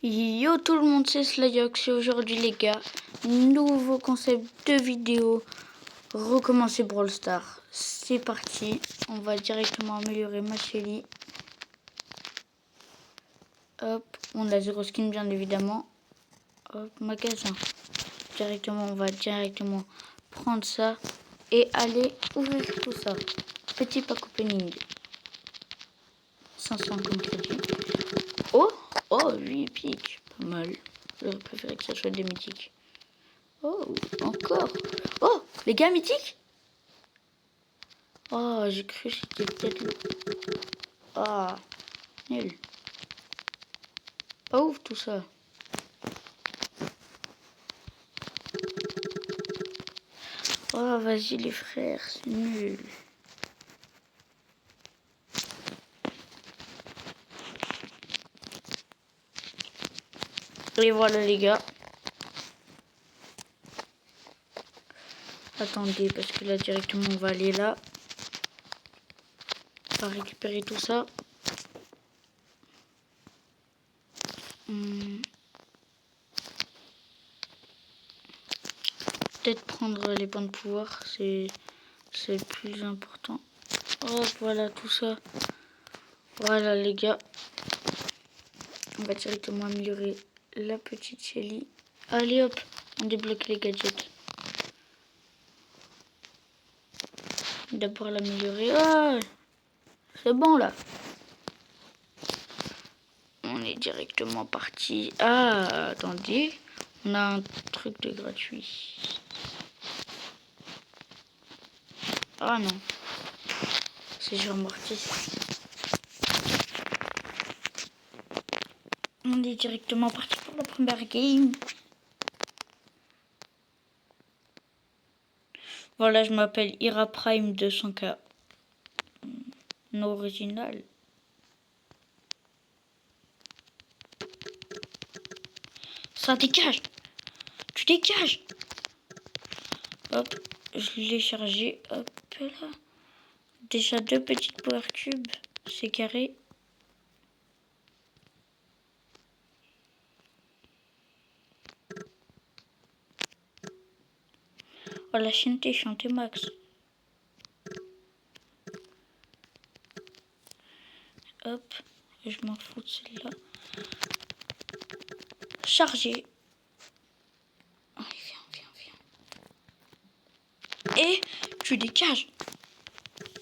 Yo tout le monde, c'est Slayox et aujourd'hui les gars, nouveau concept de vidéo, recommencer Brawl Stars. C'est parti, on va directement améliorer ma Shelly. Hop, on a 0 skin bien évidemment. Hop, magasin. On va directement prendre ça et aller ouvrir tout ça. Petit pack opening. 500 comme crédit. Oh, 8 épiques. Pas mal. J'aurais préféré que ça soit des mythiques. Oh, encore. Oh, les gars mythiques. Oh, j'ai cru que c'était peut-être le... Ah, nul. Pas ouf tout ça. Oh, vas-y les frères, c'est nul. Et voilà les gars. Attendez, parce que là directement on va aller là. On va récupérer tout ça. Peut-être prendre les points de pouvoir, c'est le plus important. Oh, voilà tout ça. Voilà les gars. On va directement améliorer la petite Shelly. Allez hop, on débloque les gadgets. D'abord l'améliorer. Ah, c'est bon là. On est directement parti. Ah, attendez. On a un truc de gratuit. Ah non. C'est sur Mortis. On est directement parti pour la première game. Voilà, je m'appelle Ira Prime 200K. Non original. Ça dégage. Tu dégages. Hop, je l'ai chargé. Hop là. Déjà 2 petites power cubes. C'est carré. Oh, la chienneté, chanté max. Hop, je m'en fous de celle-là. Chargé. Allez, viens. Et tu dégages.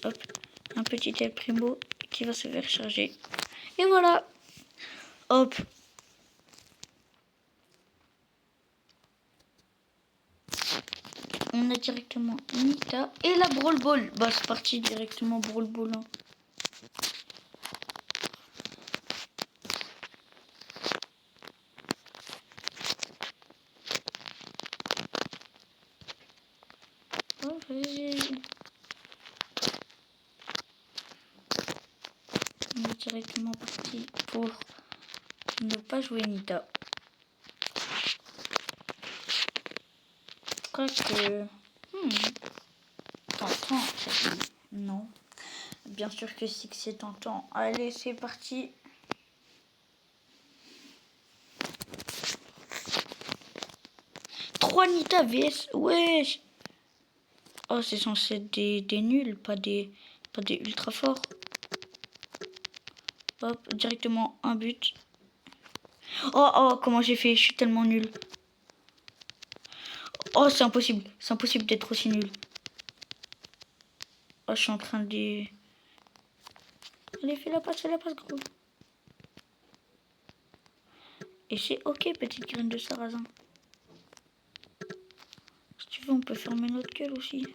Hop, un petit El Primo qui va se faire charger. Et voilà. Hop. On a directement Nita et la Brawl Ball. Bah, c'est parti directement Brawl Ball. Hein. Oh, vas-y. On est directement parti pour ne pas jouer Nita. Je crois que... Tentant, non. Bien sûr que si, que c'est tentant. Allez, c'est parti. Trois Nita vs. Wesh. Oh, c'est censé être des nuls, pas des ultra forts. Hop, directement un but. Oh, comment j'ai fait? Je suis tellement nul. Oh, c'est impossible. C'est impossible d'être aussi nul. Oh, je suis en train de... Allez, fais la passe, gros. Et c'est ok, petite graine de sarrasin. Si tu veux, on peut fermer notre gueule aussi.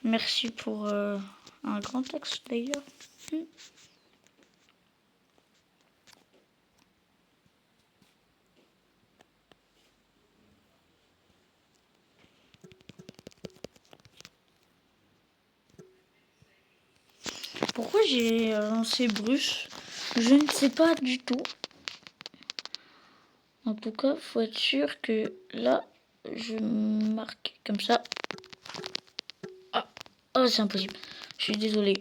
Merci pour un grand texte d'ailleurs. Pourquoi j'ai lancé Bruce? Je ne sais pas du tout. En tout cas, faut être sûr que là, je marque comme ça. Ah, là, c'est impossible. Je suis désolé.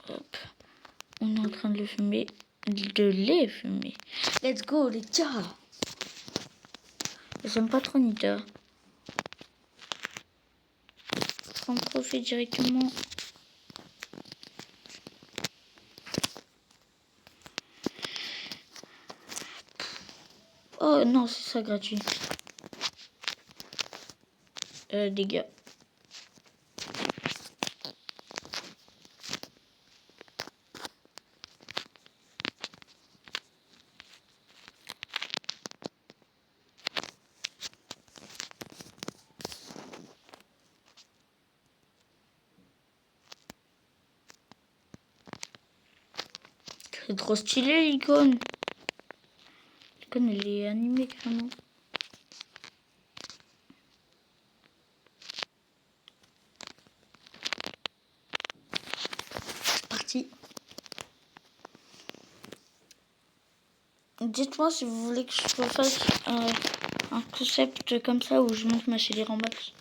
Hop. On est en train de le fumer. De les fumer. Let's go, les gars. J'aime pas trop Nita. Sans trophée directement. Oh non, c'est ça gratuit. Dégâts. C'est trop stylé l'icône. L'icône elle est animée carrément. C'est parti. Dites-moi si vous voulez que je refasse un concept comme ça où je monte ma chérie en max.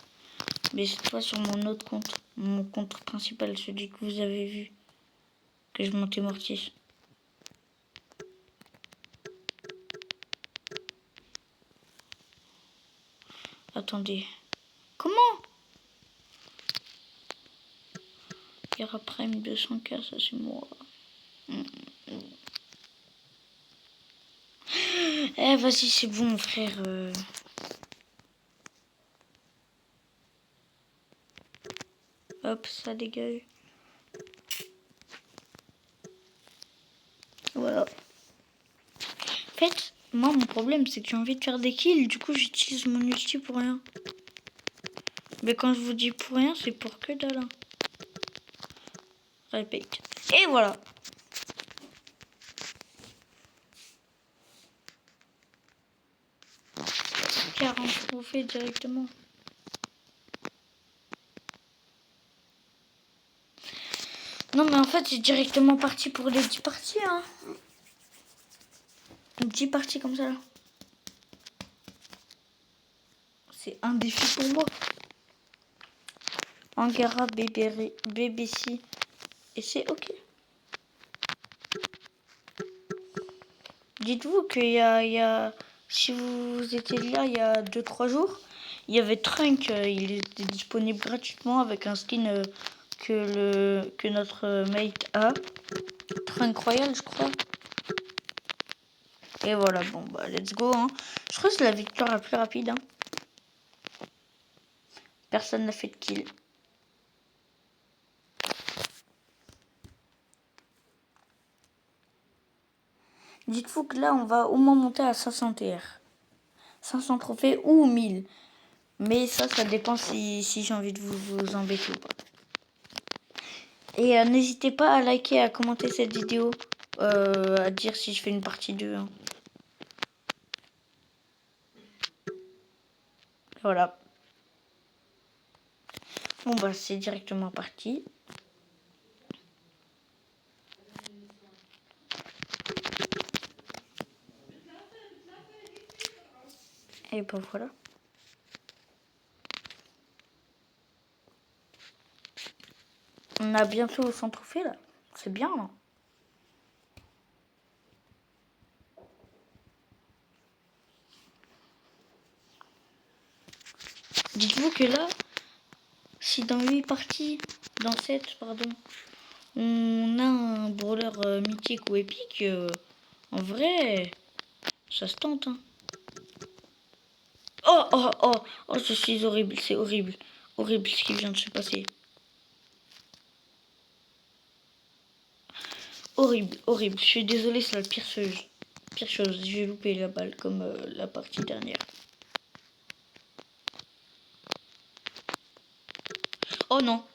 Mais cette fois sur mon autre compte. Mon compte principal, celui que vous avez vu. Que je montais Mortis. Attendez. Comment Yara Prime 200K, ça c'est moi. Eh vas-y, c'est bon frère. Hop, ça dégage. Voilà. En fait, moi mon problème c'est que j'ai envie de faire des kills, du coup j'utilise mon ulti pour rien. Mais quand je vous dis pour rien, c'est pour que dalle. Hein. Répète. Et voilà. 40 trophées directement. Non mais en fait c'est directement parti pour les 10 parties. Hein. 10 parties comme ça là. C'est un défi pour moi. Angara, BBC. Et c'est ok. Dites-vous qu'il y a... Si vous étiez là il y a 2-3 jours, il y avait Trunk. Il était disponible gratuitement avec un skin que notre mate a. Trunk Royal, je crois. Et voilà, bon, bah, let's go. Hein. Je crois que c'est la victoire la plus rapide. Hein. Personne n'a fait de kill. Dites-vous que là, on va au moins monter à 500 TR. 500 trophées ou 1000. Mais ça dépend si j'ai envie de vous embêter ou pas. Et n'hésitez pas à liker, à commenter cette vidéo. À dire si je fais une partie 2. Hein. Voilà. Bon, bah, c'est directement parti. Et bah, voilà. On a bientôt 100 trophées, là. C'est bien, là. Dites-vous que là, si dans 8 parties, dans 7, pardon, on a un brawler mythique ou épique, en vrai, ça se tente. Hein. Oh, oh, oh, oh, je suis horrible, c'est horrible. Horrible ce qui vient de se passer. Horrible, horrible. Je suis désolée, c'est la pire chose. Pire chose, j'ai loupé la balle comme la partie dernière. Oh non.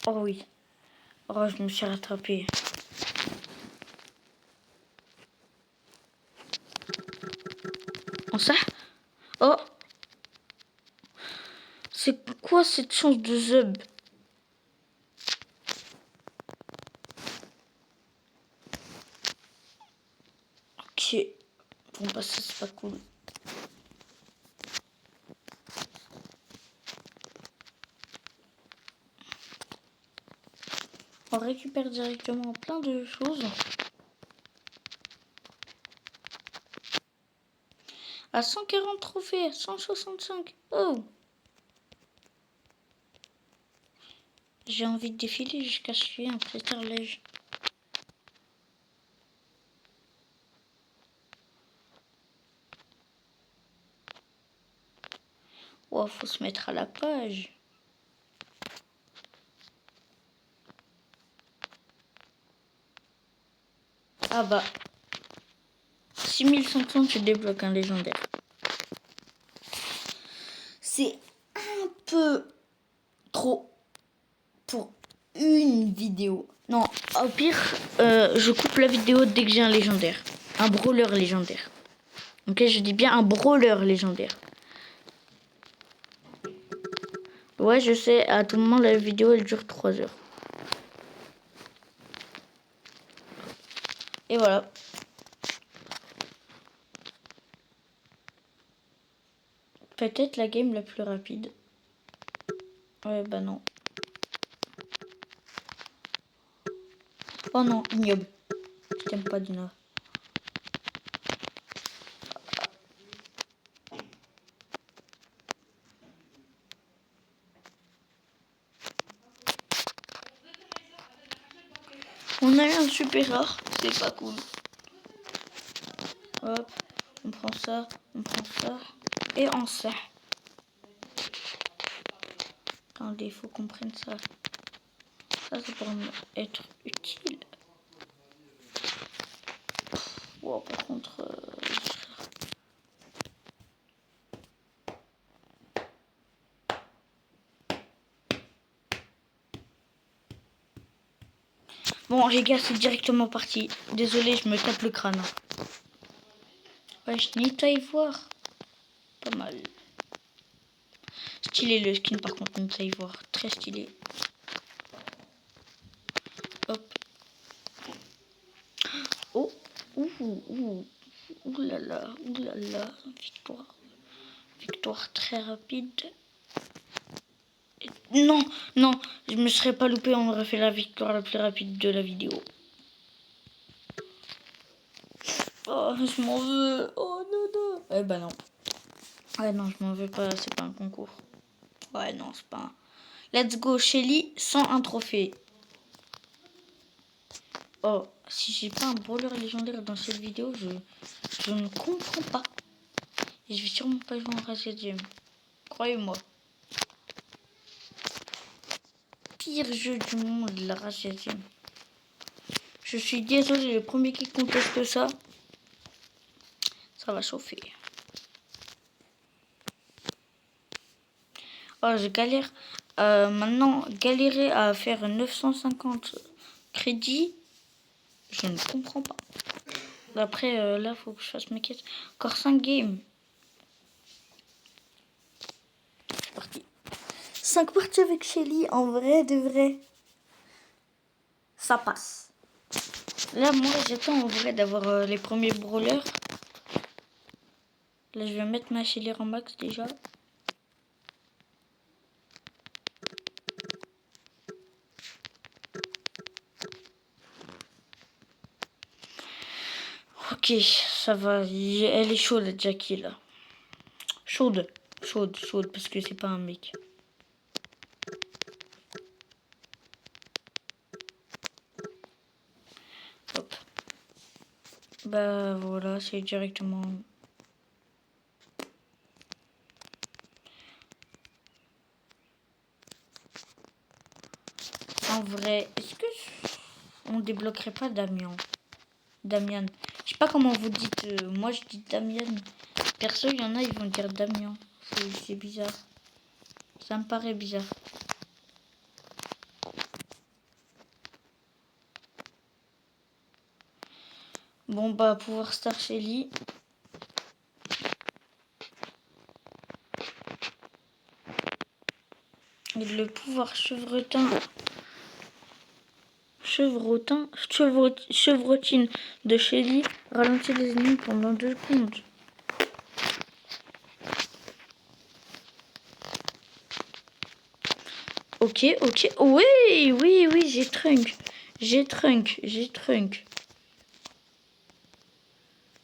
Oh oui. Oh, je me suis rattrapée. Oh ça. Oh. C'est quoi cette chance de zub? Ok. Bon bah ça c'est pas cool. On récupère directement plein de choses. À 140 trophées, à 165. Oh! J'ai envie de défiler jusqu'à ce qu'il y ait un prétarlège. Oh, faut se mettre à la page. Ah bah. 6500, tu débloques un légendaire. C'est un peu trop pour une vidéo. Non, au pire, je coupe la vidéo dès que j'ai un légendaire. Un brawler légendaire. Ok, je dis bien un brawler légendaire. Ouais, je sais, à tout moment, la vidéo, elle dure 3 heures. Et voilà. Peut-être la game la plus rapide. Ouais, bah non. Oh non, ignoble. Je t'aime pas, Dina. On a eu un super rare, c'est pas cool. Hop, on prend ça, et on sert. Attendez, il faut qu'on prenne ça. Ça pour être utile. Wow, par contre... Bon, les gars, c'est directement parti. Désolé, je me tape le crâne. Ouais, je need à y voir. Pas mal. Stylé le skin, par contre, need à y voir. Très stylé. Hop. Oh. Ouh là là. Victoire. Victoire très rapide. Non, je me serais pas loupé, on aurait fait la victoire la plus rapide de la vidéo. Oh, je m'en veux. Oh non. Eh ben non. Ouais, non, je m'en veux pas, c'est pas un concours. Ouais, non, c'est pas un... Let's go, Shelly, 101 trophées. Oh, si j'ai pas un brawler légendaire dans cette vidéo, je ne comprends pas. Et je vais sûrement pas jouer en Razzia Gem. Croyez-moi. Pire jeu du monde, la Razzia Gem. Je suis désolé, le premier qui conteste ça, ça va chauffer. Oh, je galère. Maintenant, galérer à faire 950 crédits, je ne comprends pas. Après, là, faut que je fasse mes quêtes. Encore 5 games. C'est parti. 5 parties avec Shelly, en vrai, de vrai. Ça passe. Là, moi, j'attends en vrai d'avoir les premiers brawlers. Là, je vais mettre ma Shelly en max déjà. Ok, ça va. Elle est chaude, la Jackie, là. Chaude, parce que c'est pas un mec. Hop. Bah voilà, c'est directement... En vrai, est-ce que on débloquerait pas Damian? Damian. Je sais pas comment vous dites. Moi, je dis Damian. Perso, il y en a, ils vont dire Damian. C'est bizarre. Ça me paraît bizarre. Bon, bah, pouvoir Star Shelly. Et le pouvoir chevrotine de Shelly ralentit les ennemis pendant 2 secondes. Ok. Oui, j'ai Trunk. J'ai Trunk.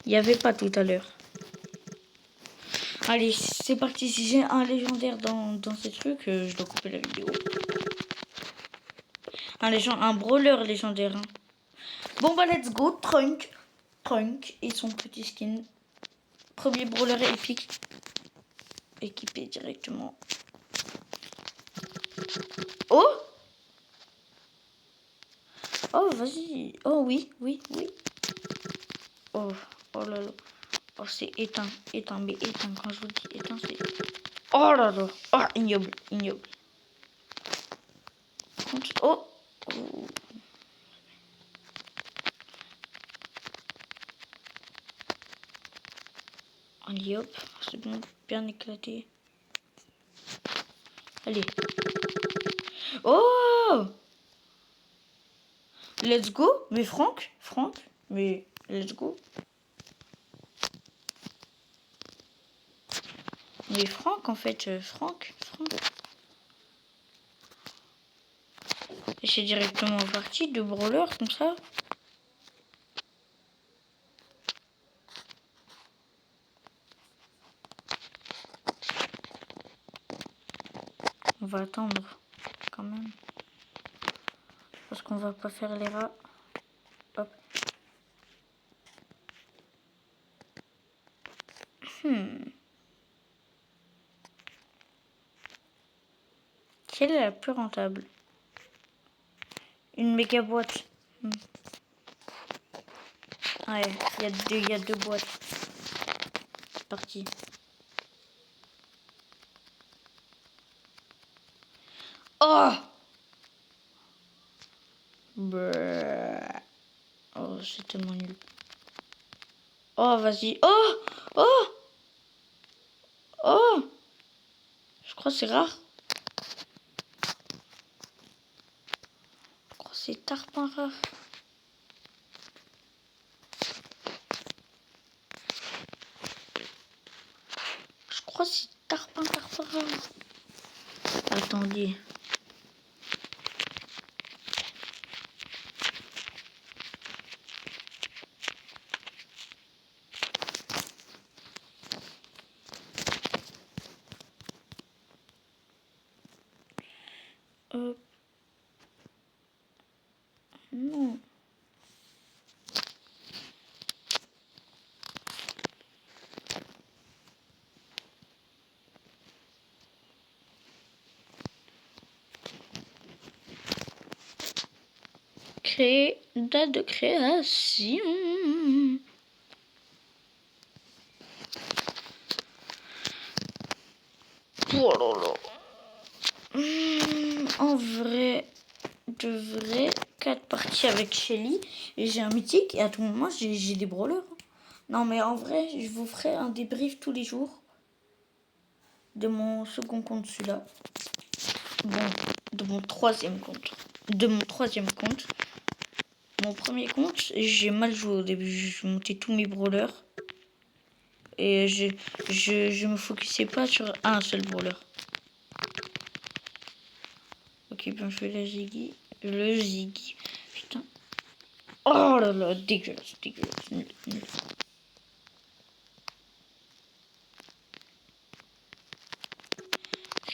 Il n'y avait pas tout à l'heure. Allez, c'est parti. Si j'ai un légendaire dans ces trucs, je dois couper la vidéo. Un brawler légendaire. Hein. Bon bah let's go. Trunk et son petit skin. Premier brawler épique. Équipé directement. Oh, vas-y. Oh oui. Oh là là. Oh, c'est éteint. Mais éteint. Quand je vous dis éteint, c'est... Oh là là. Oh, ignoble. Oh. Allez, hop. C'est bon. Bien éclaté. Allez. Oh. Let's go. Mais Franck. Mais let's go. Mais Franck, en fait. Franck. Et c'est directement parti de brawler comme ça. On va attendre quand même. Parce qu'on va pas faire les rats. Hop. Quelle est la plus rentable? Une méga boîte. Ouais, il y a deux boîtes. Parti. Oh! Brrr. Oh, c'est tellement nul. Oh, vas-y. Oh! Je crois que c'est rare. Je crois que c'est tarpin rare. Je crois que c'est tarpin rare. Attendez. Hop. Non. Créer, date de création. Oh là là. En vrai, de vrai, 4 parties avec Shelly. Et j'ai un mythique et à tout moment, j'ai des brawlers. Non, mais en vrai, je vous ferai un débrief tous les jours de mon second compte, celui-là. Bon, de mon troisième compte. Mon premier compte, j'ai mal joué au début. Je montais tous mes brawlers. Et je me focusais pas sur un seul brawler. Ok, bien joué la Ziggy. Le Ziggy. Putain. Oh là là, dégueulasse. Nul.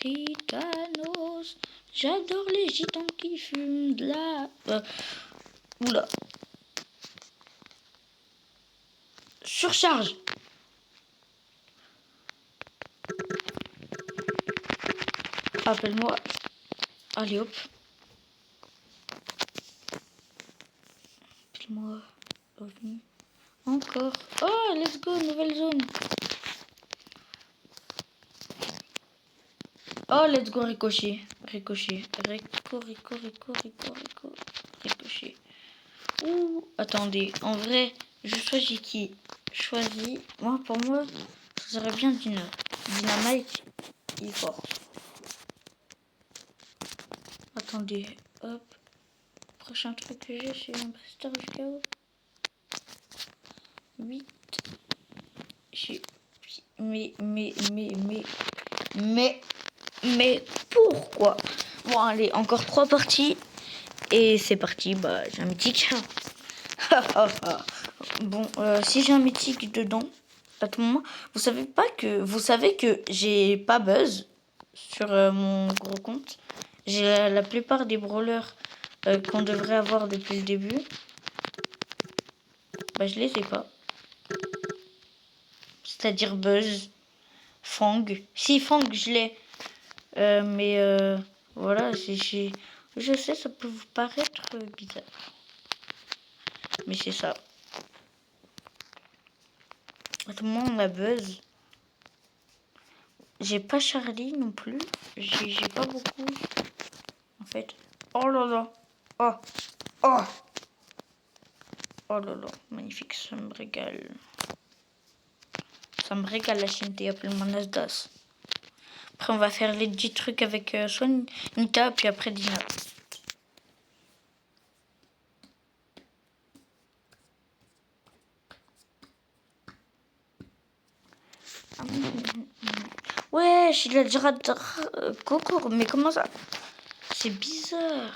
Gitanos. J'adore les gitans qui fument de la... Oula. Surcharge. Appelle-moi. Allez hop. Appelle-moi. OVNI. Encore. Oh, let's go, nouvelle zone. Oh, let's go, ricochet. Ricochet. Ouh, attendez. En vrai, je choisis qui? Moi, pour moi, ça serait bien Dynamite. Il est fort. Attendez. Hop. Prochain truc que j'ai, c'est un Buster du chaos. 8. Mais pourquoi? Bon, allez, encore 3 parties. Et c'est parti, bah, j'ai un mythique. Bon, si j'ai un mythique dedans, à tout moment, vous savez que j'ai pas buzz sur mon gros compte. J'ai la plupart des brawlers qu'on devrait avoir depuis le début. Bah, je les ai pas. C'est-à-dire buzz, Fang. Si, Fang, je l'ai. Mais voilà, je sais, ça peut vous paraître bizarre. Mais c'est ça. À tout moment, on a buzz. J'ai pas Charlie non plus. J'ai pas beaucoup. En fait. Oh là là. Oh. Oh. Oh là là. Magnifique. Ça me régale. Ça me régale la chaîne T. Appelle-moi Nasdas. Après, on va faire les 10 trucs avec soit Nita, puis après Dina. Wesh, il a déjà Coco, mais comment ça? C'est bizarre.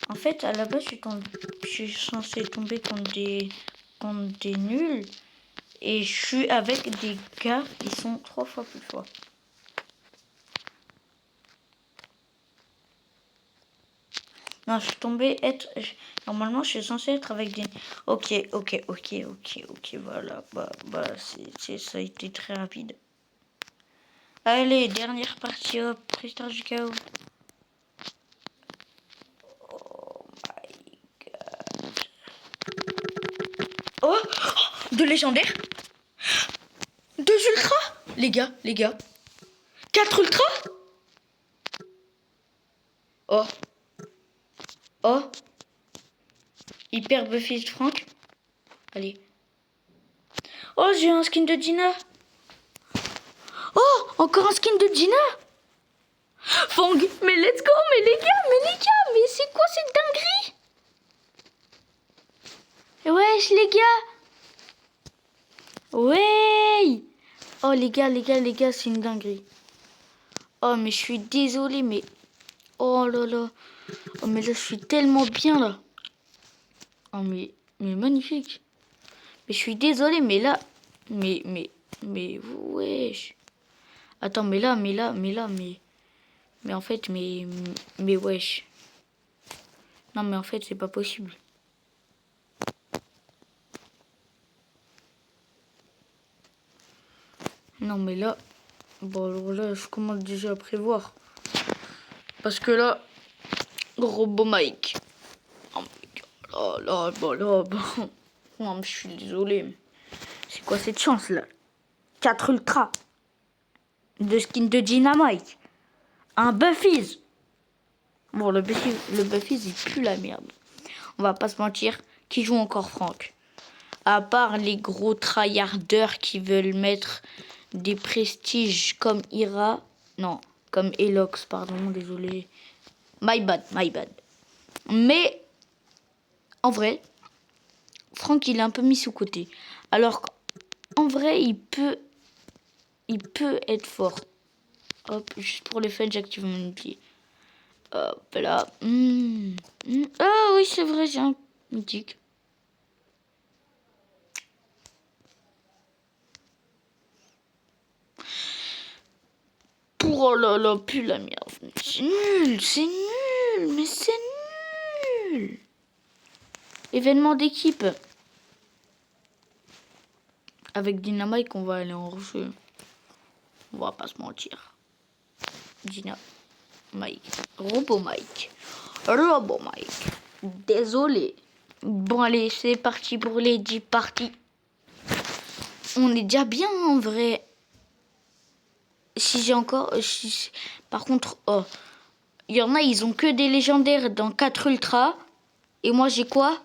En fait, à la base, je suis censée tomber contre des nuls. Et je suis avec des gars qui sont 3 fois plus forts. Non, je suis tombée normalement, je suis censée être avec des... Ok, voilà. Ça a été très rapide. Allez, dernière partie, hop, prestige du chaos. Oh my god. Oh, de légendaires. 2 ultras. Les gars. 4 ultras. Oh. Hyper Buffy Frank. Allez. Oh, j'ai un skin de Dina. Oh, encore un skin de Dina. Fang, mais let's go, mais les gars, mais c'est quoi cette dinguerie? Wesh, les gars. Ouais. Oh, les gars, c'est une dinguerie. Oh, mais je suis désolée, mais... Oh là là. Oh, mais là, je suis tellement bien, là. Oh, mais magnifique. Mais je suis désolée, mais là... Mais, wesh. Attends, mais en fait, mais wesh. Non, mais en fait, c'est pas possible. Non, mais là... Bon, alors là, je commence déjà à prévoir. Parce que là... Robo Mike. Oh my god. Là, bon. Non, mais je suis désolée. C'est quoi cette chance, là? 4 ultras. 2 skins de Dynamite. Un Buffies. Bon, le Buffies, il pue la merde. On va pas se mentir. Qui joue encore Franck? À part les gros tryharders qui veulent mettre des prestiges comme Ira. Non, comme Elox, pardon, désolé. My bad. Mais, en vrai, Franck, il est un peu mis sous côté. Alors qu'en vrai, il peut être fort. Hop, juste pour le fun, j'active mon outil. Hop là. Ah oui, c'est vrai, j'ai un mythique. Oh là là, pue la merde. C'est nul, mais c'est nul. Événement d'équipe. Avec Dynamite, on va aller en jeu. On va pas se mentir. Dynamite. Robo Mike. Désolé. Bon, allez, c'est parti pour les 10 parties. On est déjà bien en vrai. Si j'ai encore... Par contre, oh, il y en a, ils ont que des légendaires dans 4 ultras. Et moi, j'ai quoi?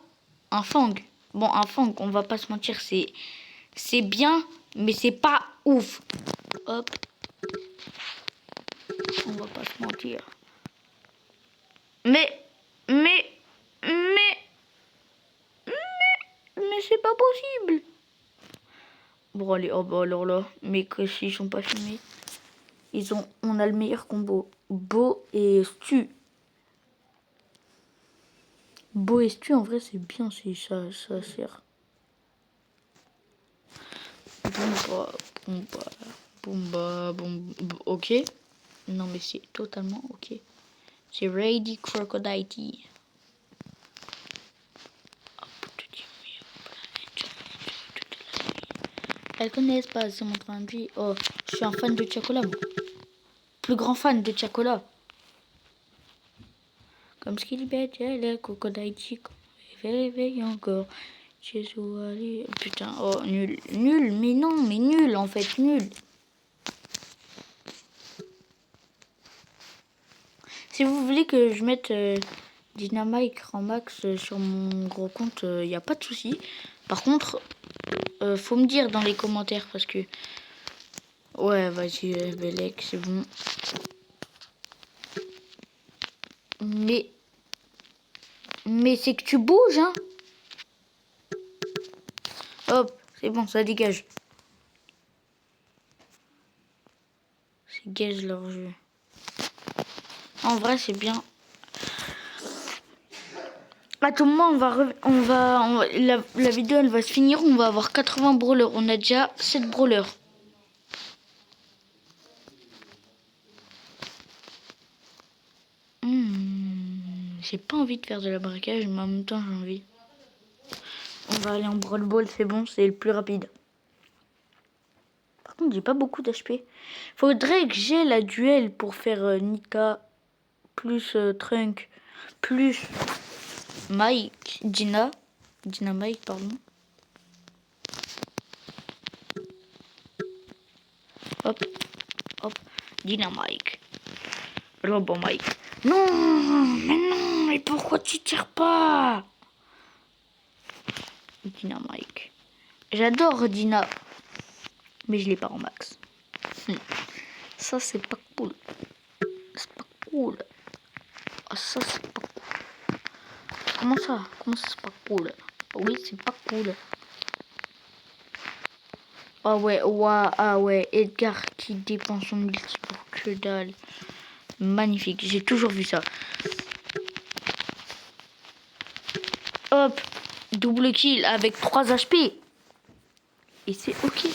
Un Fang. Bon, un Fang, on va pas se mentir, c'est bien, mais c'est pas ouf. Hop. On va pas se mentir. Mais c'est pas possible. Bon, allez, oh bah alors là, mais que s'ils sont pas filmés. On a le meilleur combo. Beau et Stu. Beau et Stu, en vrai, c'est bien si ça sert. Ok. Non, mais c'est totalement ok. C'est Ready Crocodile Tea. Elles connaissent pas, c'est mon train de vie. Oh, je suis un fan de Chacola. Plus grand fan de Chacola. Comme ce qu'il bête, le Crocodile Tea. Réveille encore. Putain, oh, nul. Nul, mais non, mais nul en fait, nul. Si vous voulez que je mette Dynamite en max sur mon gros compte, il n'y a pas de souci. Par contre, faut me dire dans les commentaires parce que... Ouais, vas-y, Belek, c'est bon. Mais c'est que tu bouges, hein. Hop, c'est bon, ça dégage. C'est gaze leur jeu. En vrai, c'est bien. À tout moment, la vidéo, elle va se finir. On va avoir 80 brawlers. On a déjà 7 brawlers. J'ai pas envie de faire de la braquage, mais en même temps, j'ai envie. On va aller en brawl ball, c'est bon, c'est le plus rapide. Par contre, j'ai pas beaucoup d'HP. Faudrait que j'ai la duel pour faire Nika plus Trunk plus Mike, Dynamite, pardon. Hop, hop, Dynamite. Robot Mike. Non, mais pourquoi tu tires pas? Dynamite. J'adore Dina, mais je l'ai pas en max. Ça, c'est pas cool. C'est pas cool. Ah, ça, c'est pas cool. Comment ça c'est pas cool? Oui, c'est pas cool. Ah ouais, Edgar qui dépense son ulti pour que dalle. Magnifique, j'ai toujours vu ça. Hop, double kill avec 3 HP. Et c'est ok.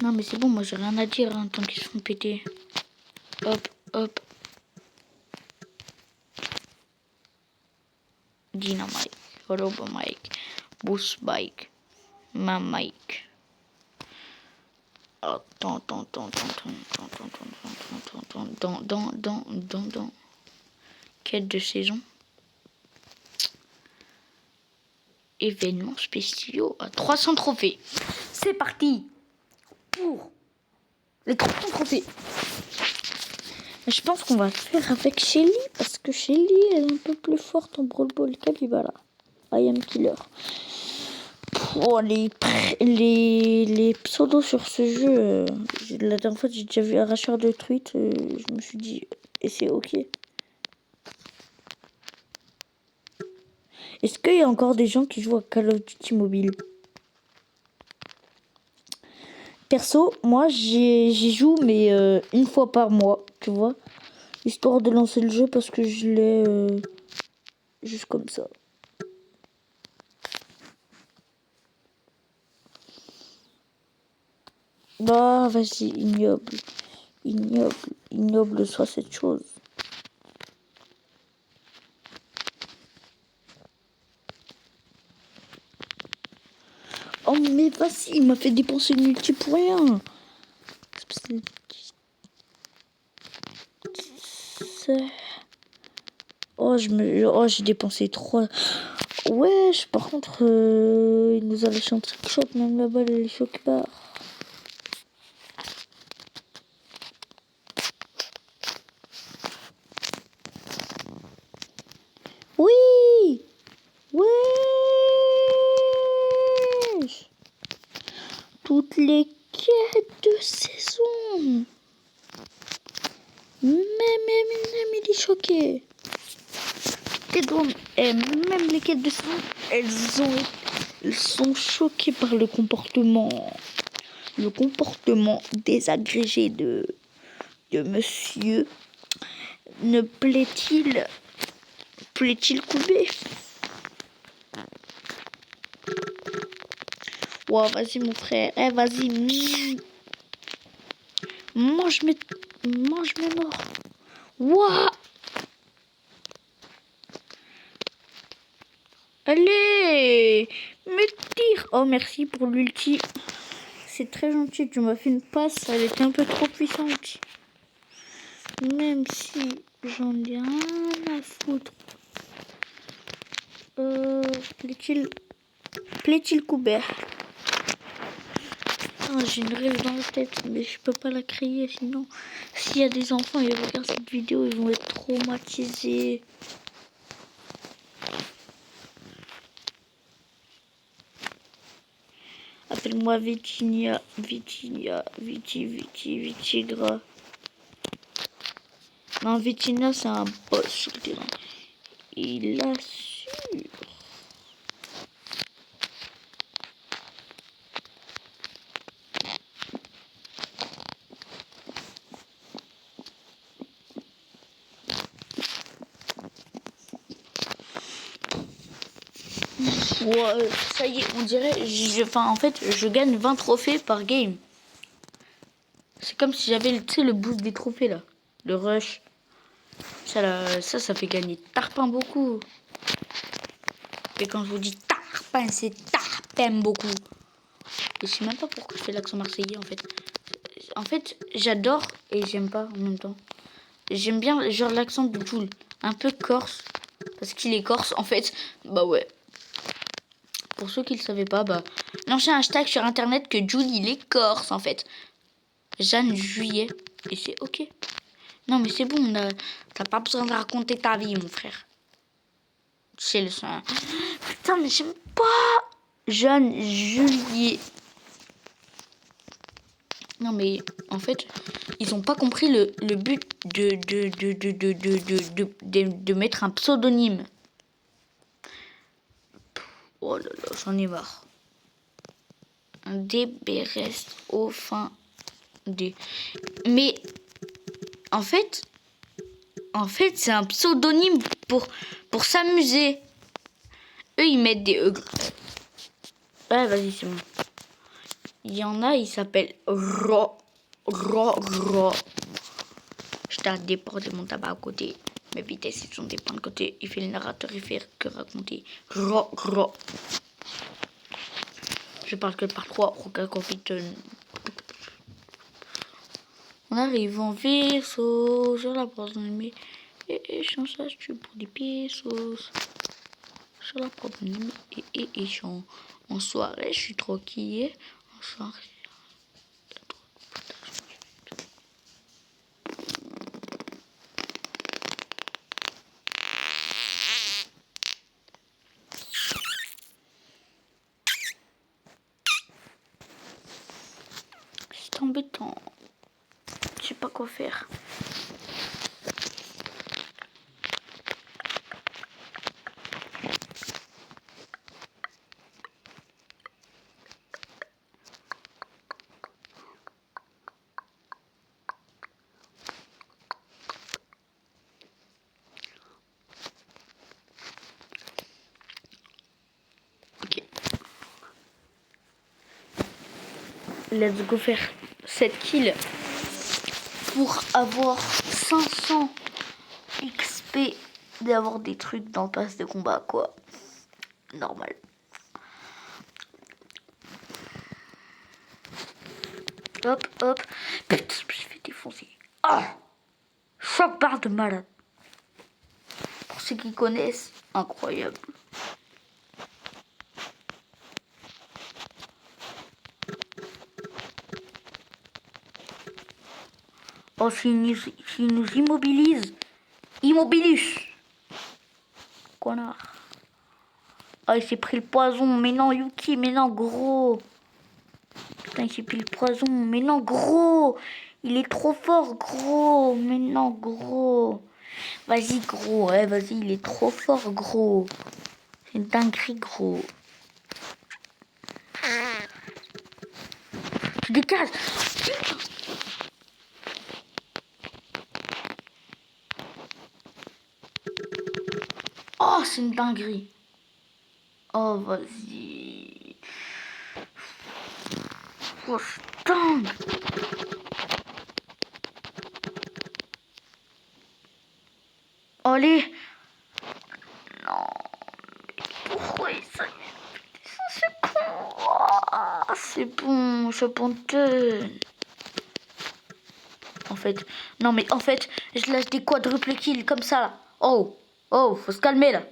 Non mais c'est bon, moi j'ai rien à dire hein, tant qu'ils se font péter. Hop, hop. Dynamite, Robo Mike, Boost Bike, Ma Mike. Attends. Quête de saison. Événements spéciaux à 300 trophées. C'est parti pour les 300 trophées. Je pense qu'on va le faire avec Shelly parce que Shelly elle est un peu plus forte en Brawl Ball Capybara. I am killer. Oh, les pseudos sur ce jeu. La dernière fois j'ai déjà vu arracheur de tweets. Je me suis dit et c'est ok. Est-ce qu'il y a encore des gens qui jouent à Call of Duty Mobile? Perso, moi j'y joue mais une fois par mois, tu vois. Histoire de lancer le jeu parce que je l'ai juste comme ça. Bah vas-y, ignoble soit cette chose. Oh mais vas-y, il m'a fait dépenser une ulti pour rien. Oh j'ai dépensé 3. Wesh, par contre il nous a lâché un trickshot, même la balle elle est choc barre. Oui. Wesh. Toutes les quêtes de saison. Même il est choqué. Et même les quêtes de saison, elles sont choquées par le comportement le comportement désagrégé de monsieur ne plaît-il couper? Wow, vas-y mon frère, vas-y, mange mes morts. Wow. Allez, me tire. Oh, merci pour l'ulti. C'est très gentil, tu m'as fait une passe, elle était un peu trop puissante. Même si j'en ai rien à foutre. Plaît-il couvert? J'ai une rêve dans la tête, mais je peux pas la crier, sinon s'il y a des enfants et ils regardent cette vidéo, ils vont être traumatisés. Appelle-moi Vitigra. Non, Vitina, c'est un boss sur le terrain. Il assure. Ouais, ça y est, on dirait... en fait, je gagne 20 trophées par game. C'est comme si j'avais, le boost des trophées, là. Le rush. Ça fait gagner tarpin beaucoup. Et quand je vous dis tarpin, c'est tarpin beaucoup. Et je sais même pas pourquoi je fais l'accent marseillais, en fait. En fait, j'adore et j'aime pas en même temps. J'aime bien, genre, l'accent de Jul. Un peu corse. Parce qu'il est corse, en fait. Bah ouais. Pour ceux qui le savaient pas, lancez un hashtag sur internet que Jul, il est corse, en fait. Jeanne Juillet. Et c'est ok. Non, mais c'est bon, t'as pas besoin de raconter ta vie, mon frère. C'est le son. Putain, mais j'aime pas. Jeanne Juillet. Non, mais en fait, ils ont pas compris le but de mettre un pseudonyme. Oh là là, j'en ai marre. Un DB reste au fin des... Mais en fait, c'est un pseudonyme pour s'amuser. Eux, ils mettent des... Ouais, vas-y, c'est bon. Il y en a, il s'appelle Ro. Je t'arrête des portes de mon tabac à côté. Mes vitesses, ils sont des points de côté. Il fait le narrateur, il fait que raconter. Ro. Je parle que par 3. On arrive en vaisseau. Sur la porte d'ennemi. Et échange ça, tu pour des pesos. Sur la porte d'ennemi. Et échange. En soirée, je suis tranquille. En soirée. C'est embêtant. Je sais pas quoi faire. Let's go faire 7 kills pour avoir 500 XP, d'avoir des trucs dans le pass de combat, quoi. Normal. Hop. Putain, je me suis fait défoncer. Ah, choc barre de malade. Pour ceux qui connaissent, incroyable. Oh, s'il nous immobilise. Immobilus. Connard. Ah, il s'est pris le poison. Mais non, Yuki, mais non, gros. Putain, il s'est pris le poison. Mais non, gros. Il est trop fort, gros. Mais non, gros. Vas-y, gros. Ouais, vas-y, il est trop fort, gros. C'est une dinguerie, gros. Dégage. Oh, c'est une dinguerie. Oh, vas-y. Oh, c'est dingue. Allez. Non. Pourquoi ça c'est con. Oh, c'est bon, je ponte. En fait, non mais en fait, je lâche des quadruples kills comme ça là. Oh, oh, faut se calmer là.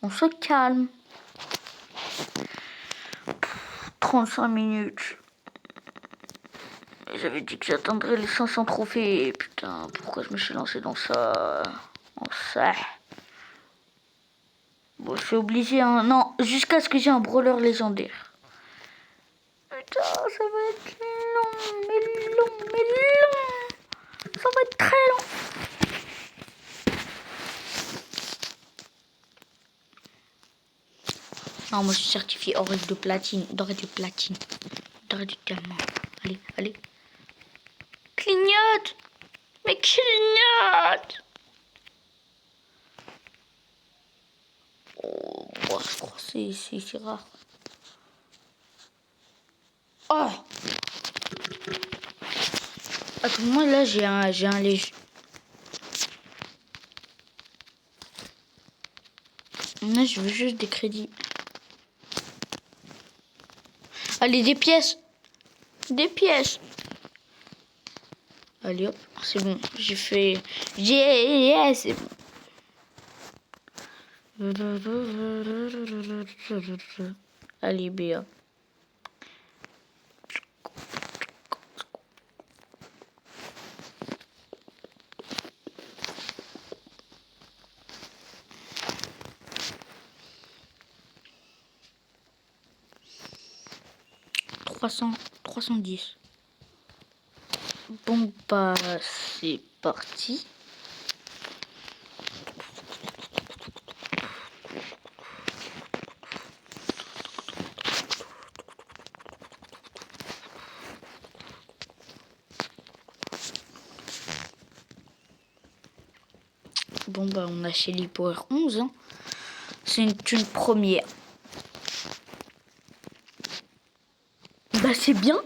On se calme. 35 minutes. J'avais dit que j'atteindrais les 500 trophées. Putain, pourquoi je me suis lancé dans ça? En ça. Bon, je suis obligé, hein. Non, jusqu'à ce que j'ai un brawler légendaire. Putain, ça va être long, mais long, mais long. Ça va être très long. Non, moi je suis certifié or de platine, d'or et de platine, d'or et de diamant. Allez, allez. Clignote. Mais clignote. Oh, moi, je crois que c'est rare. Oh. À tout moment là j'ai un léger. Là je veux juste des crédits. Allez, des pièces. Des pièces. Allez hop, c'est bon. J'ai fait. Yeah, c'est bon. Allez, Béa. Trois cent dix. Bon bah c'est parti. Bon bah on a Shelly Power 11. Hein. C'est une première. Bah c'est bien.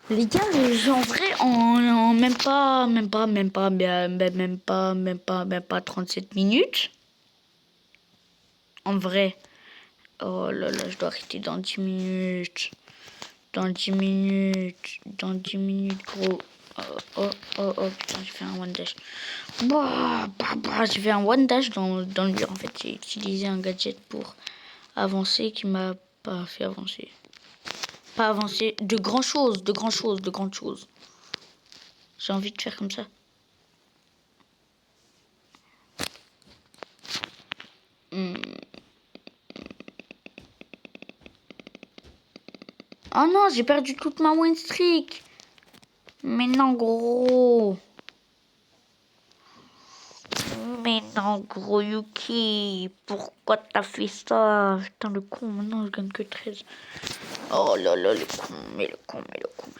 Les gars, en vrai, en même pas 37 minutes. En vrai. Oh là là, je dois arrêter dans 10 minutes. Dans 10 minutes. Dans 10 minutes, gros. Oh, putain, j'ai fait un one dash. J'ai fait un one dash dans le mur. En fait, j'ai utilisé un gadget pour avancer qui m'a pas fait avancer. Pas avancer de grand chose, de grandes choses. J'ai envie de faire comme ça. Oh non, j'ai perdu toute ma win streak. Mais non, gros. Mais non, gros Yuki. Pourquoi t'as fait ça? Putain, le con, maintenant je gagne que 13. Oh là là, le con. Mais je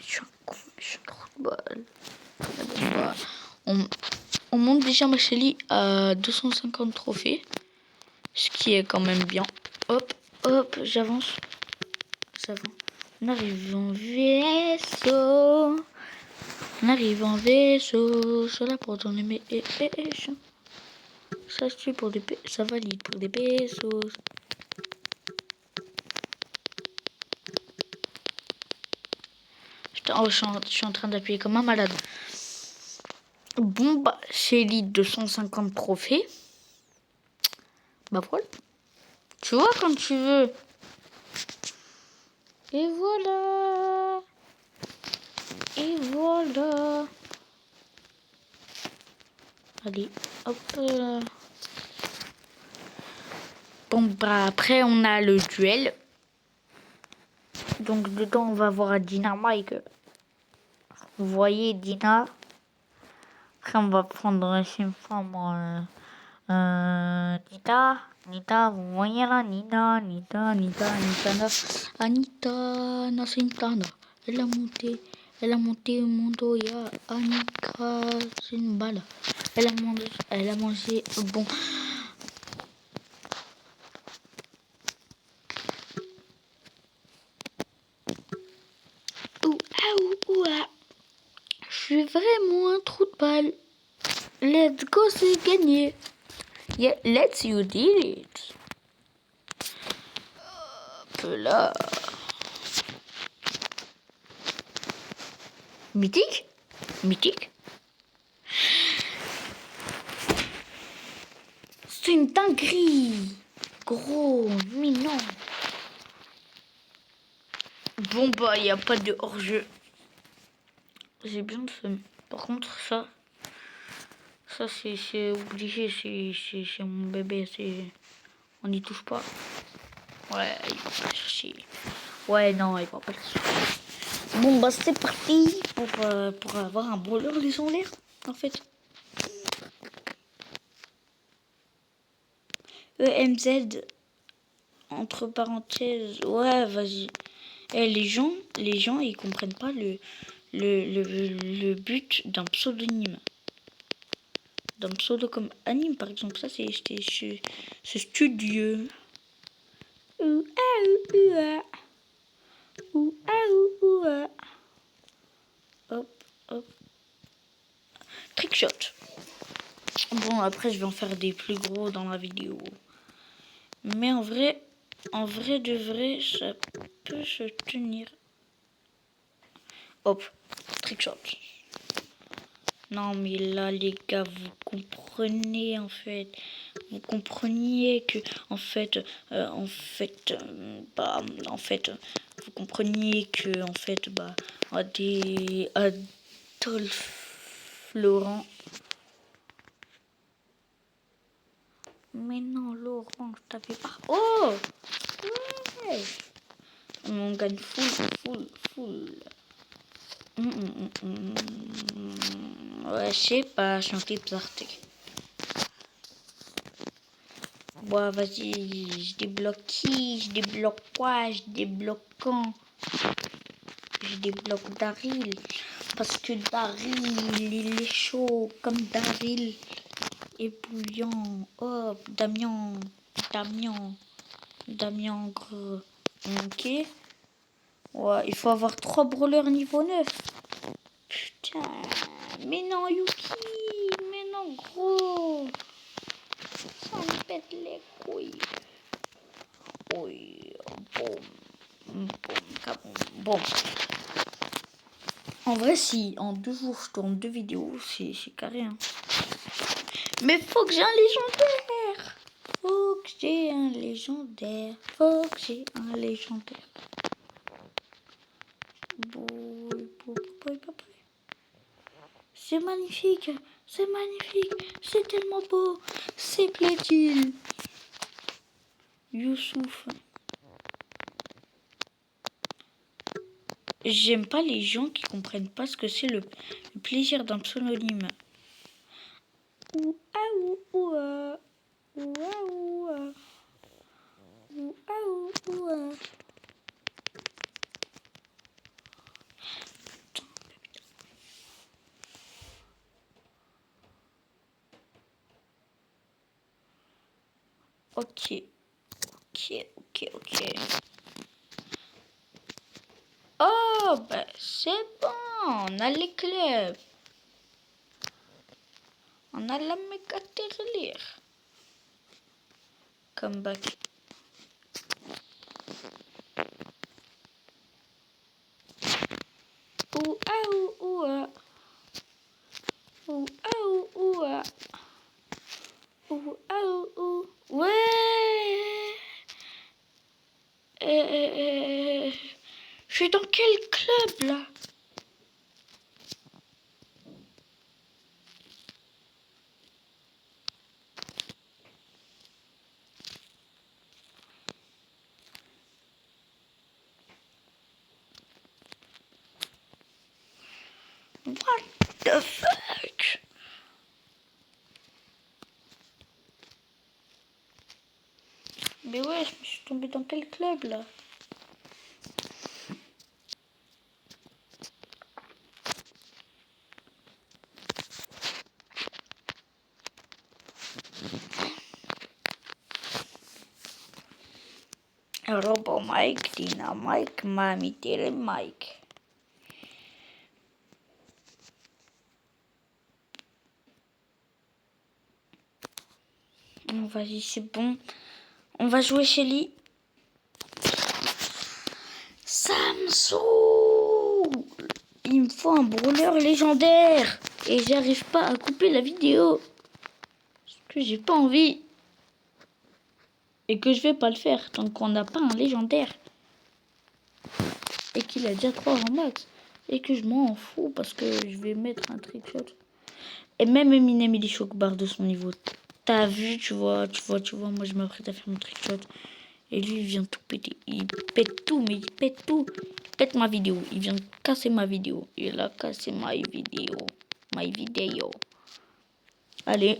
suis un con, je suis un trou de balle. Bon, bah, on monte déjà ma Shelly à 250 trophées. Ce qui est quand même bien. Hop, j'avance. On arrive en vaisseau. Je suis là pour donner mes ça suit pour des ça valide pour des pesos. Putain, oh, je suis en train d'appuyer comme un malade. Bon bah, c'est Elite 250 trophées. Bah voilà. Tu vois quand tu veux. Et voilà. Allez, hop là. Bon bah après on a le duel. Donc dedans on va voir Dynamite. Vous voyez Dina. Après on va prendre une femme Nita, vous voyez là, Nita, Anita, Nasintana. Elle a monté mon dos, ya Anika, c'est une balle. Elle a mangé, bon. Je suis vraiment un trou de balle. Let's go, c'est gagné. Yeah, let's you did it. Là. Mythique. C'est une dinguerie. Gros, mais non. Bon bah, il n'y a pas de hors-jeu. J'ai bien de seum. Par contre, ça c'est obligé, c'est mon bébé, on n'y touche pas. Ouais, il va pas chercher. Ouais, non, il va pas chercher. Bon bah, c'est parti pour avoir un brawler légendaire, en fait. EMZ, entre parenthèses, ouais, vas-y. Les gens, ils comprennent pas le but d'un pseudonyme. D'un pseudo comme anime, par exemple. Ça, c'est studieux. Hop. Trickshot. Bon, après, je vais en faire des plus gros dans la vidéo. Mais en vrai de vrai, ça peut se tenir. Hop, trickshot. Non, mais là, les gars, vous comprenez, en fait. Vous compreniez que, vous compreniez que, des Adolphe Laurent. Mais non, Laurent, je t'avais pas. Oh! Ouais! On gagne full. Ouais, je sais pas, chanter Plarté. Bon, vas-y, je débloque qui? Je débloque quoi? Je débloque quand? Je débloque Daryl. Parce que Daryl, il est chaud comme Daryl. Et bouillant. Oh, Damien gros. Ok. Ouais, il faut avoir 3 brawlers niveau 9. Putain. Mais non, Yuki. Mais non, gros. Ça me pète les couilles. Oui, bon. En vrai, si en 2 jours je tourne 2 vidéos, c'est carré. Hein. Mais faut que j'ai un légendaire. Faut que j'ai un légendaire. C'est magnifique. C'est tellement beau. C'est plaît-il. Youssouf. J'aime pas les gens qui comprennent pas ce que c'est le plaisir d'un pseudonyme. Ok. Oh, bah c'est bon, on a les clubs. On a la méga tirelire. Comeback. Ouais. Je suis dans quel club là? What the fuck? Mais ouais, je suis tombée dans quel club là? Robo Mike, Dina Mike, Mami Tere Mike. Vas-y, c'est bon. On va jouer Shelly. Samsung. Il me faut un brawler légendaire. Et j'arrive pas à couper la vidéo. Parce que j'ai pas envie. Et que je vais pas le faire tant qu'on n'a pas un légendaire. Et qu'il a déjà 3 en max. Et que je m'en fous parce que je vais mettre un trickshot. Et même Eminem il est choc barre de son niveau. T'as vu, tu vois, moi je m'apprête à faire mon trickshot. Et lui il vient tout péter. Il pète tout, mais il pète tout. Il pète ma vidéo. Il vient casser ma vidéo. Il a cassé ma vidéo. My vidéo. Allez.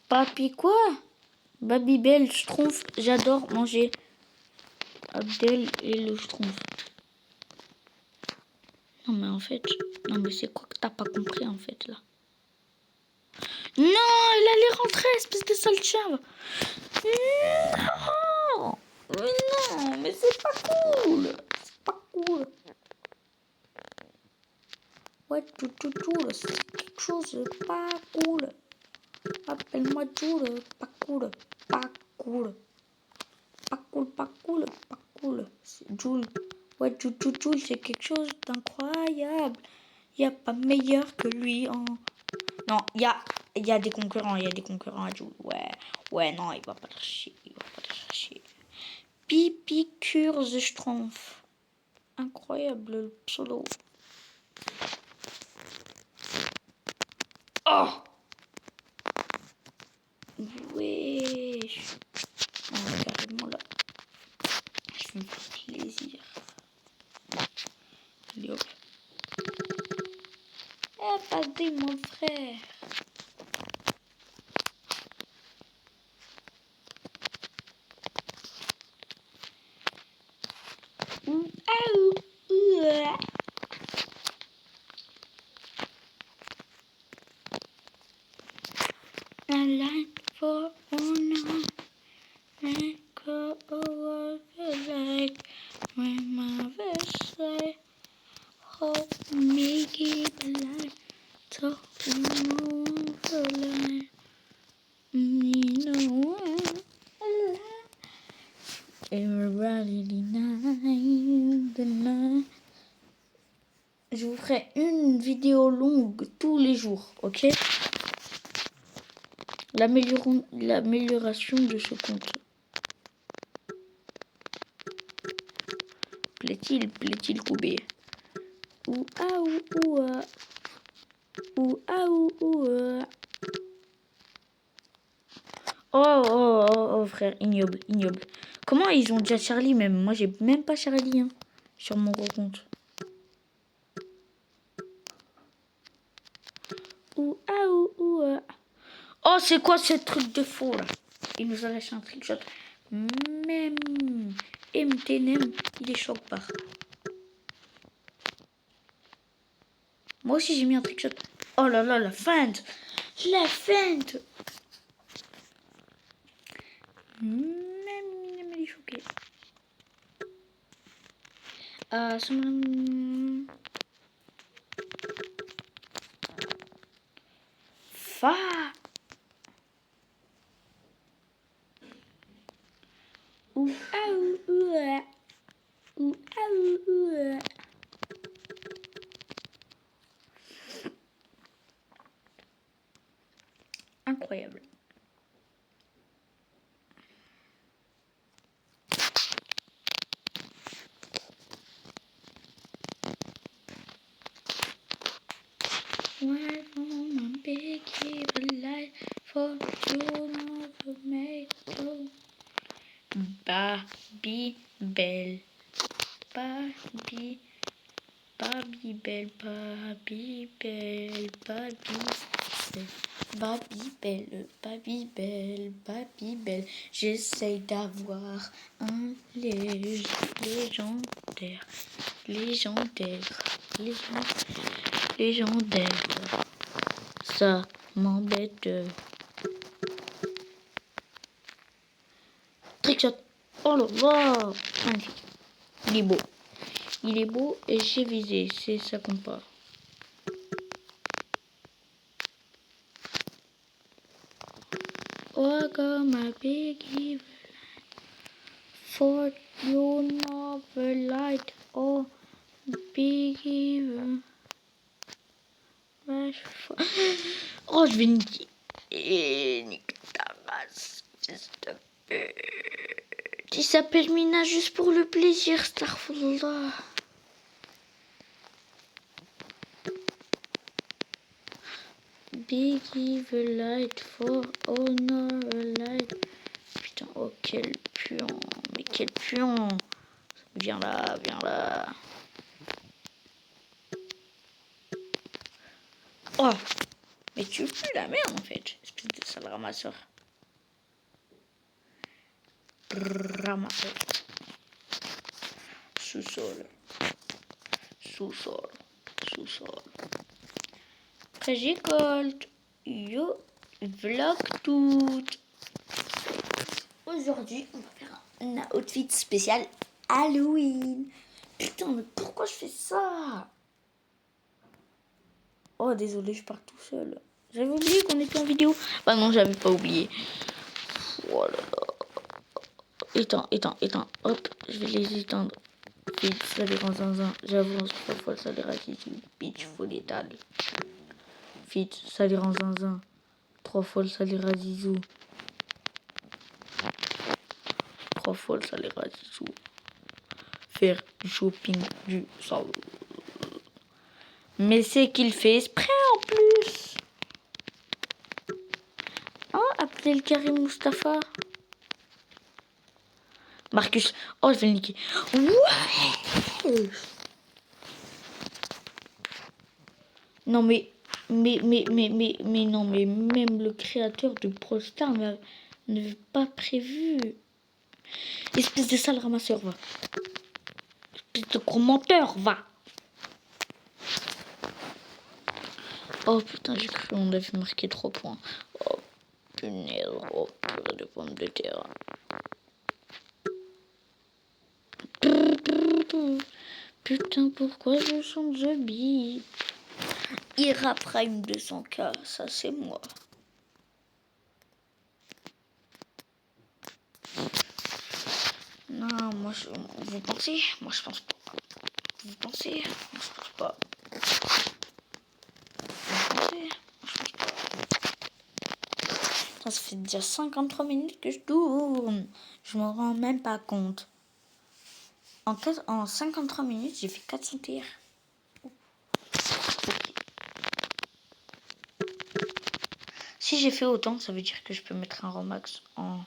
Papy quoi? Babybel, Schtroumpf, j'adore manger. Abdel et le Schtroumpf. Non mais en fait, non mais c'est quoi que t'as pas compris en fait là? Non, il allait rentrer, espèce de sale chien. Non, mais non, mais c'est pas cool. C'est pas cool. Ouais, Joule, c'est quelque chose de pas cool. Appelle-moi Joule, pas cool, pas cool. Pas cool, pas cool, pas cool. C'est Joule. Ouais, Joule, c'est quelque chose d'incroyable. Il n'y a pas meilleur que lui en... Non, il y a des concurrents, à Joule. Ouais, non, il va pas te chercher, Pipi Kurz Schtroumpf. Incroyable le pseudo. Oh! Wesh. Oh, carrément là. Je vais me faire plaisir. Allez hop. Eh, pas de mon frère. I like for honor, make a world like when my best say, hope make it alive, so move alive, you know, alive. Everybody deny the night. Je vous ferai une vidéo longue tous les jours, ok? L'amélioration de ce compte. Plaît-il couper? Ou ah ou ou ah ou oh frère, ignoble. Comment ils ont déjà Charlie même? Moi j'ai même pas Charlie hein, sur mon gros compte. Ou ah ou oh c'est quoi ce truc de faux là? Il nous a lâché un trickshot. Même MTNM, il est choc par. Moi aussi j'ai mis un trickshot. Oh là là, la feinte. Même il est choqué. Fa. Ou ah ou incroyable. Why won't I be keep alive for you to make go? Babybel. Babybel. Babybel, Babybel, Babybel. J'essaye d'avoir un légendaire, légendaire. Ça m'embête. Trickshot. Oh là là. Magnifique. Il est beau. Il est beau et j'ai visé. C'est ça qu'on parle. Oh, I got my big evil for you never light. Oh, big evil. Oh, je vais niquer. Et nique ta race. Il s'appelle Mina juste pour le plaisir, Starfallah. Big evil light for honor light. Putain, oh quel pion. Mais quel pion. Viens là, viens là. Oh, mais tu fous la merde en fait. Espèce de sale ramasseur. Ramasseur. Sous-sol. Sous-sol. Sous-sol. Après j'ai gold. Yo, vlog tout. Aujourd'hui, on va faire un outfit spécial Halloween. Putain, mais pourquoi je fais ça? Oh, désolé, je pars tout seul. J'avais oublié qu'on était en vidéo. Bah non, j'avais pas oublié. Oh là là. Éteins. Hop, je vais les éteindre. Vite, ça les rend zinzin. J'avance 3 fois, ça les ratissime. Bitch, faut l'étaler. Vite, ça les rend zinzin. 3 fois, ça les razizou. 3 fois, ça les razizou. Faire du shopping du sol. Mais c'est qu'il fait exprès en plus. Oh, appelez le Karim Mustafa. Marcus. Oh, je vais le niquer. Ouais. Non, mais non, mais même le créateur de Brawl Stars n'avait pas prévu. Espèce de sale ramasseur, va. Espèce de gros menteur, va. Oh putain, j'ai cru qu'on avait marqué 3 points. Oh punaise, oh purée de pommes de terre. Putain, pourquoi je chante de bille? Ira Prime 200K, ça c'est moi. Non, vous pensez? Moi je pense pas. Vous pensez? Moi je pense pas. Vous pensez? Moi je pense pas. Ça fait déjà 53 minutes que je tourne. Je m'en rends même pas compte. En 53 minutes, j'ai fait 400 TR. Si j'ai fait autant, ça veut dire que je peux mettre un Romax en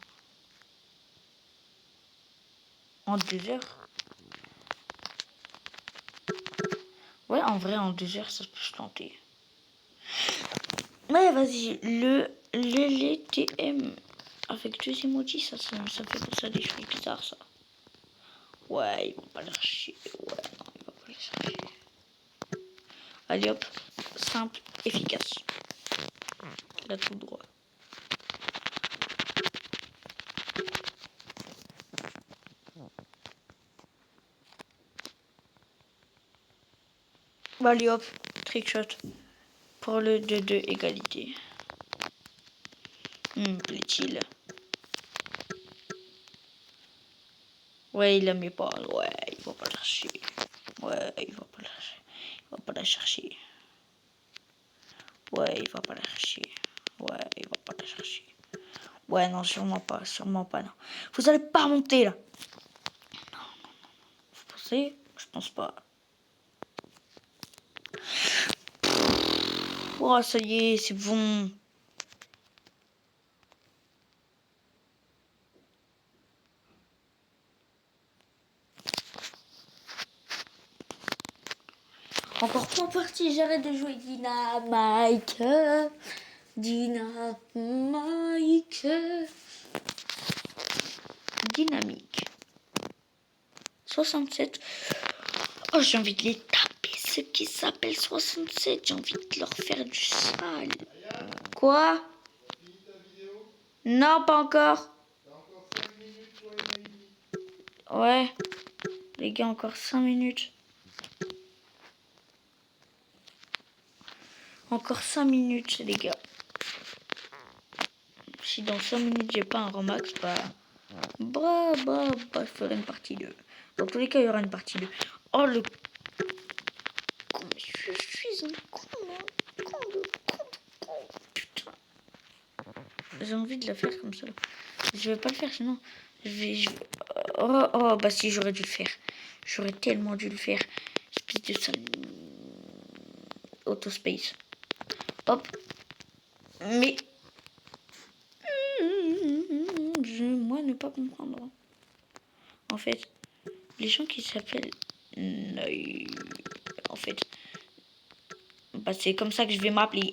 2 heures. Ouais, en vrai, en 2 heures, ça peut se tenter. Ouais, vas-y, le LTM avec 2 emojis, ça fait comme ça des choses bizarres, ça. Ouais, il va pas lâcher. Ouais, non, il va pas lâcher. Allez hop, simple, efficace. Là, tout droit. Bah, allez hop, trickshot. Pour le 2-2 égalité. Plaît-il. Ouais, il la met pas. Ouais, il va pas la chercher. Ouais, il va pas la chercher. Il va pas la chercher. Ouais, il va pas la chercher. Ouais, il va pas la chercher. Ouais, non, sûrement pas, non. Vous allez pas monter, là. Non. Vous pensez? Je pense pas. Oh, ça y est, c'est bon. Encore 3 parties, j'arrête de jouer Dynamite. Dynamique. Dynamique. 67. Oh, j'ai envie de les taper, ceux qui s'appellent 67. J'ai envie de leur faire du sale. Quoi? Non, pas encore. Ouais. Les gars, encore 5 minutes. Encore 5 minutes, les gars. Si dans 5 minutes, j'ai pas un Romax, je ferai une partie 2. Dans tous les cas, il y aura une partie 2. Oh, le con, mais je suis un con, moi. Con. Putain. J'ai envie de la faire comme ça. Je vais pas le faire, sinon. Oh, bah si, j'aurais dû le faire. J'aurais tellement dû le faire. Espèce de sale. Autospace. Hop. Mais. Moi, ne pas comprendre. En fait, les gens qui s'appellent Neu, en fait, bah c'est comme ça que je vais m'appeler.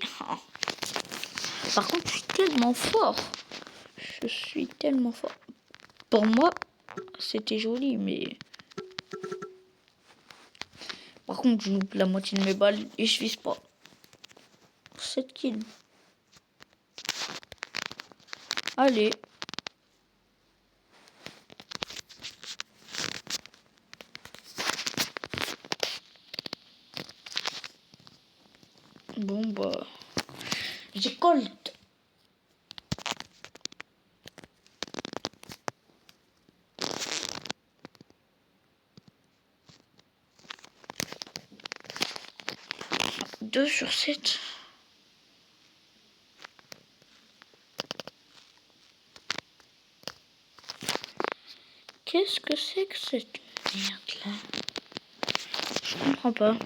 Par contre, je suis tellement fort. Je suis tellement fort. Pour moi, c'était joli, mais... Par contre, je loupe la moitié de mes balles et je vise pas. 7 kills. Allez. Bon, bah... J'ai Colt. Deux sur 7. Qu'est-ce que c'est que cette merde là? Je comprends pas.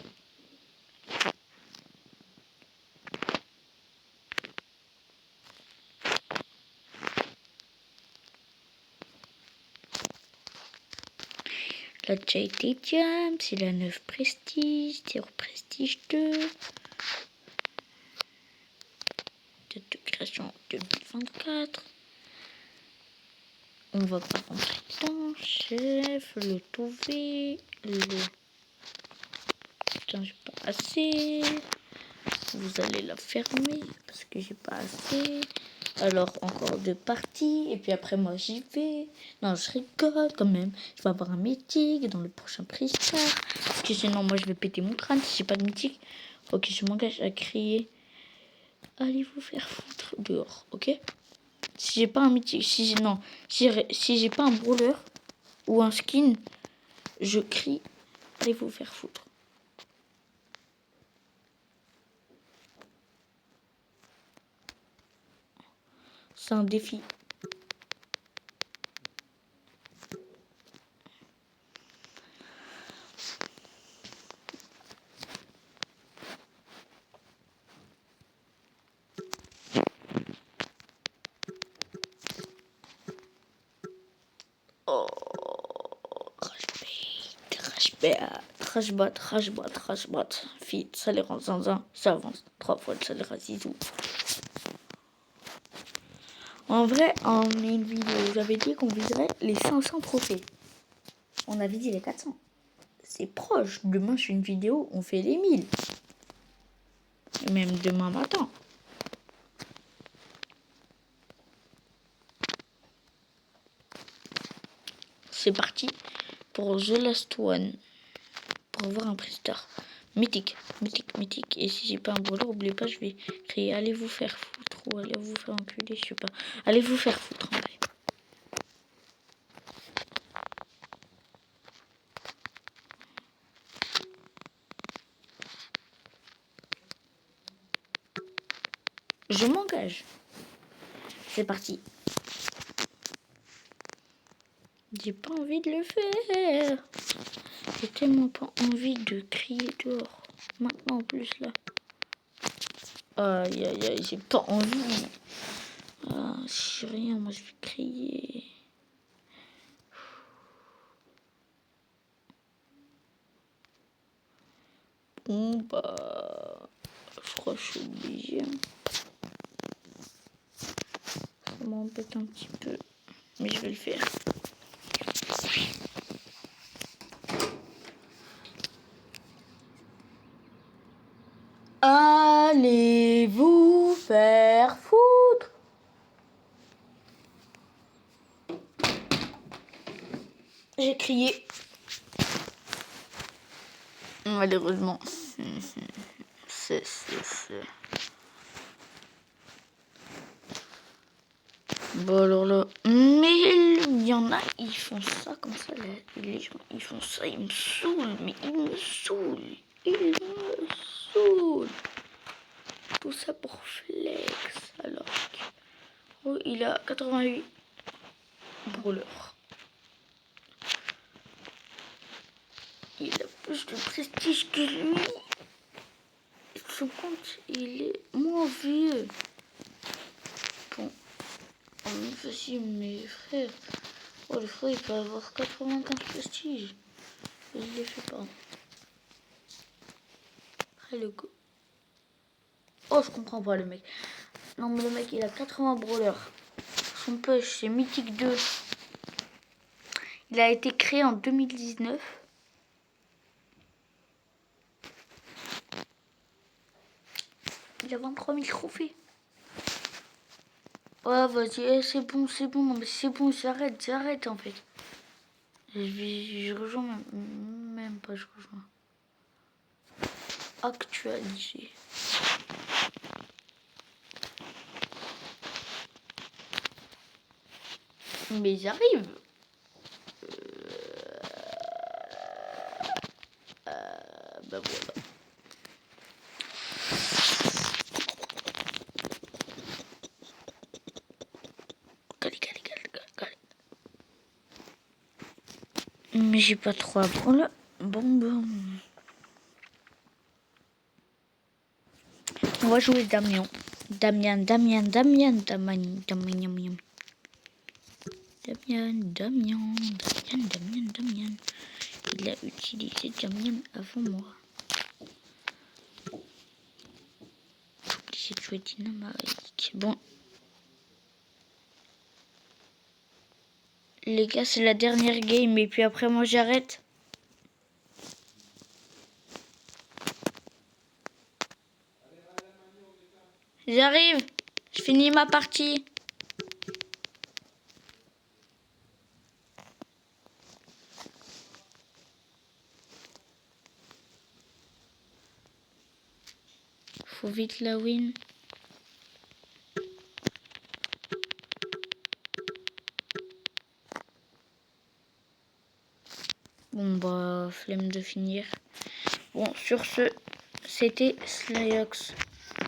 La JT Jam, c'est la 9 Prestige, 0 Prestige 2. Date de création 2024. On va pas rentrer dedans. Chef, le Touvé, le... Putain, j'ai pas assez. Vous allez la fermer parce que j'ai pas assez. Alors encore 2 parties et puis après moi j'y vais. Non, je rigole quand même. Je vais avoir un mythique dans le prochain Pristar. Parce que sinon moi je vais péter mon crâne si j'ai pas de mythique. Ok, je m'engage à crier. Allez vous faire foutre dehors, ok? Si j'ai pas un mythique, si j'ai pas un brawler ou un skin, je crie. Allez vous faire foutre. C'est un défi. Oh, Rashbat. Fit, ça les rend zinzin, ça avance 3 fois le salaire à zizou. En vrai, en une vidéo, j'avais dit qu'on viserait les 500 trophées. On avait dit les 400. C'est proche. Demain, je fais une vidéo, on fait les 1000. Et même demain matin. C'est parti pour The Last One. Pour voir un prestar. Mythique. Et si j'ai pas un brawler, oubliez pas, je vais crier allez vous faire foutre ou allez vous faire enculer, je sais pas. Allez vous faire foutre en vrai. Je m'engage. C'est parti. J'ai pas envie de le faire. J'ai tellement pas envie de crier dehors. Maintenant en plus là. Aïe, j'ai pas envie. Ah, si rien, moi je vais crier. Bon bah, je crois que je suis obligée. Hein. Ça m'embête un petit peu. Mais je vais le faire. Allez vous faire foutre. J'ai crié. Malheureusement. C'est. Bon alors là. Mais il y en a, ils font ça comme ça là. Les gens, ils font ça, ils me saoulent. Mais ils me saoulent. Ils me saoulent. Tout ça pour flex. Alors que... Oh, il a 88 brûleurs. Il a plus de prestige que lui. Son compte, il est moins vieux. Bon. Vas-y, mes frères. Oh, le frère, il peut avoir 95 prestige. Il les fait pas. Après, le go. Oh, je comprends pas le mec. Non, mais le mec, il a 80 brawlers. Son push, c'est Mythique 2. Il a été créé en 2019. Il a 23 000 trophées. Ouais, vas-y, c'est bon, non, mais c'est bon, j'arrête en fait. Je rejoins même pas, je rejoins. Actualiser. Mais j'arrive. Bah voilà. Mais j'ai pas trop à prendre. Bon. On va jouer Damien. Damien. Il a utilisé Damien avant moi. J'ai obligé de jouer Dynamite. Bon. Les gars, c'est la dernière game et puis après moi j'arrête. J'arrive. Je finis ma partie. Faut vite la win. Bon bah, flemme de finir. Bon, sur ce, c'était Slyox.